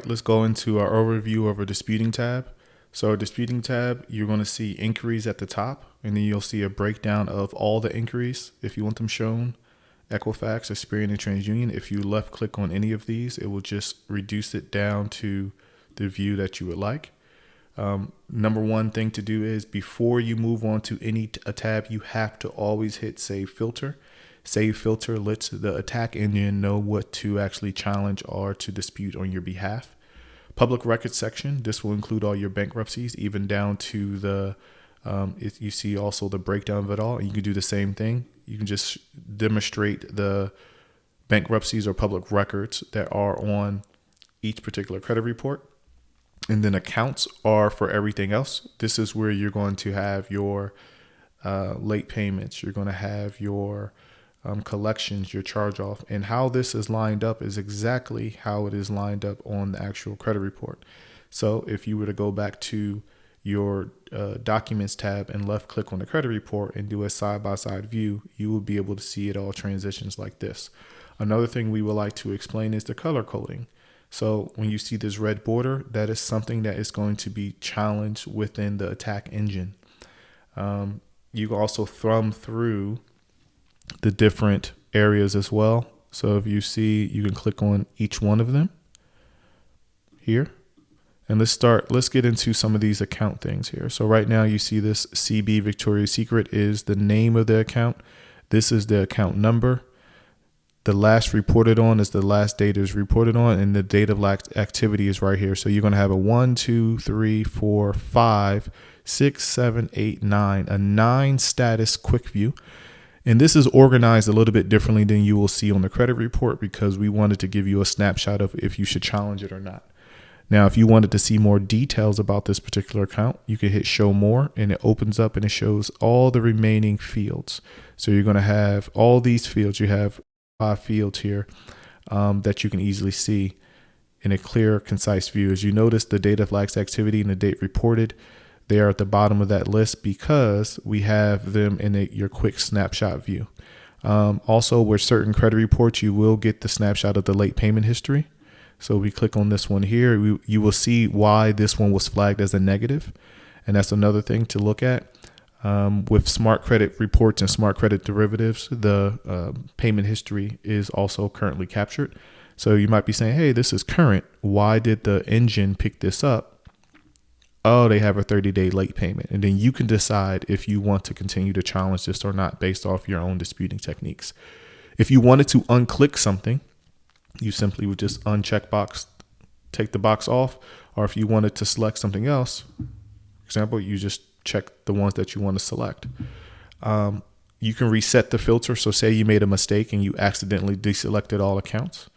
let's go into our overview of our disputing tab. So our disputing tab, you're going to see inquiries at the top, and then you'll see a breakdown of all the inquiries if you want them shown. Equifax, Experian, and TransUnion. If you left click on any of these, it will just reduce it down to the view that you would like. Number one thing to do is before you move on to a tab, you have to always hit Save Filter. Save Filter lets the attack engine know what to actually challenge or to dispute on your behalf. Public records section, this will include all your bankruptcies, even down to the, you see also the breakdown of it all. And you can do the same thing. You can just demonstrate the bankruptcies or public records that are on each particular credit report. And then accounts are for everything else. This is where you're going to have your late payments. You're going to have your collections, your charge off, and how this is lined up is exactly how it is lined up on the actual credit report. So if you were to go back to your documents tab and left click on the credit report and do a side-by-side view, you will be able to see it all transitions like this. Another thing we would like to explain is the color coding. So when you see this red border, that is something that is going to be challenged within the attack engine. You can also thumb through the different areas as well. So if you see, you can click on each one of them here. And let's get into some of these account things here. So right now you see this CB Victoria's Secret is the name of the account. This is the account number. The last reported on is the last date is reported on, and the date of activity is right here. So you're going to have a 1, 2, 3, 4, 5, 6, 7, 8, 9, a 9 status quick view. And this is organized a little bit differently than you will see on the credit report because we wanted to give you a snapshot of if you should challenge it or not. Now, if you wanted to see more details about this particular account, you can hit show more and it opens up and it shows all the remaining fields. So you're going to have all these fields. You have 5 fields here that you can easily see in a clear, concise view. As you notice, the date of lax activity and the date reported, they are at the bottom of that list because we have them in your quick snapshot view. Also, with certain credit reports, you will get the snapshot of the late payment history. So we click on this one here, you will see why this one was flagged as a negative. And that's another thing to look at. With smart credit reports and smart credit derivatives, the payment history is also currently captured. So you might be saying, hey, this is current. Why did the engine pick this up? Oh, they have a 30-day late payment. And then you can decide if you want to continue to challenge this or not based off your own disputing techniques. If you wanted to unclick something, you simply would just uncheck box, take the box off. Or if you wanted to select something else, for example, you just check the ones that you want to select. You can reset the filter. So say you made a mistake and you accidentally deselected all accounts.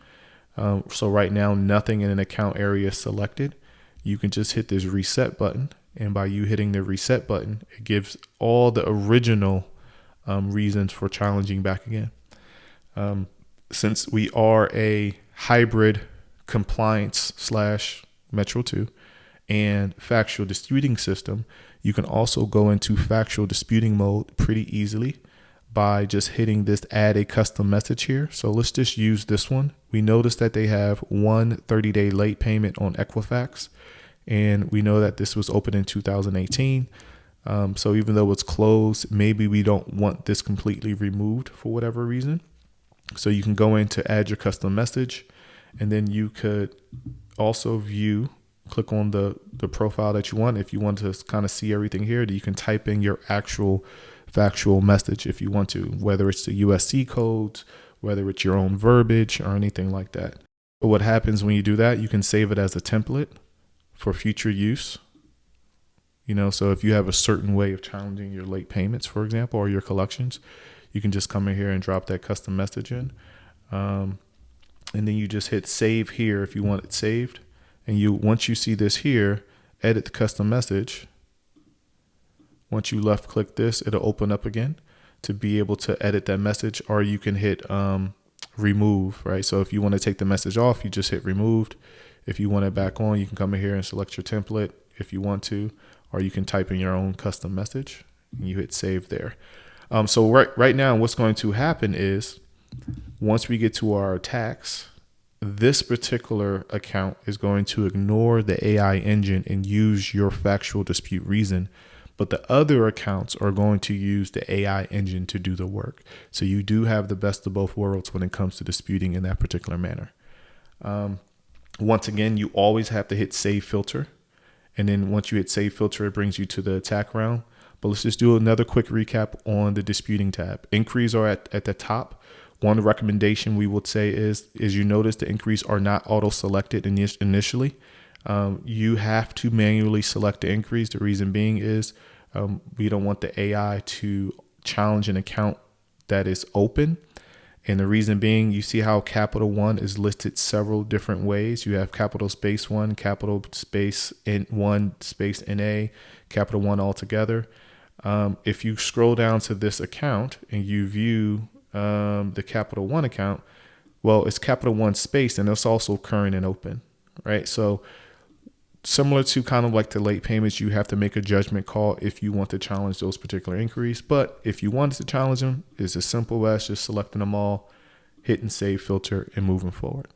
So right now, nothing in an account area is selected. You can just hit this reset button. And by you hitting the reset button, it gives all the original reasons for challenging back again. Since we are a hybrid compliance / Metro 2 and factual disputing system, you can also go into factual disputing mode pretty easily by just hitting this add a custom message here. So let's just use this one. We notice that they have one 30-day late payment on Equifax, and we know that this was opened in 2018. So even though it's closed, maybe we don't want this completely removed for whatever reason. So you can go in to add your custom message, and then you could also view, click on the profile that you want. If you want to kind of see everything here, you can type in your actual factual message if you want to, whether it's the USC codes, whether it's your own verbiage or anything like that. But what happens when you do that, you can save it as a template for future use. So if you have a certain way of challenging your late payments, for example, or your collections, you can just come in here and drop that custom message in. And then you just hit save here if you want it saved. And once you see this here, edit the custom message. Once you left click this, it'll open up again to be able to edit that message, or you can hit remove, right? So if you want to take the message off, you just hit removed. If you want it back on, you can come in here and select your template if you want to, or you can type in your own custom message and you hit save there. So right now, what's going to happen is once we get to our attacks, this particular account is going to ignore the AI engine and use your factual dispute reason, but the other accounts are going to use the AI engine to do the work. So you do have the best of both worlds when it comes to disputing in that particular manner. Once again, you always have to hit save filter. And then once you hit save filter, it brings you to the attack round. But let's just do another quick recap on the disputing tab. Inquiries are at the top. One recommendation we would say is you notice the inquiries are not auto-selected initially. You have to manually select the inquiries. The reason being is we don't want the AI to challenge an account that is open. And the reason being, you see how capital one is listed several different ways. You have capital space one, capital space in one, space NA, capital one altogether. If you scroll down to this account and you view the capital one account, well, it's capital one space and it's also current and open, right? So similar to kind of like the late payments, you have to make a judgment call if you want to challenge those particular inquiries. But if you wanted to challenge them, it's as simple as just selecting them all, hitting save filter, and moving forward.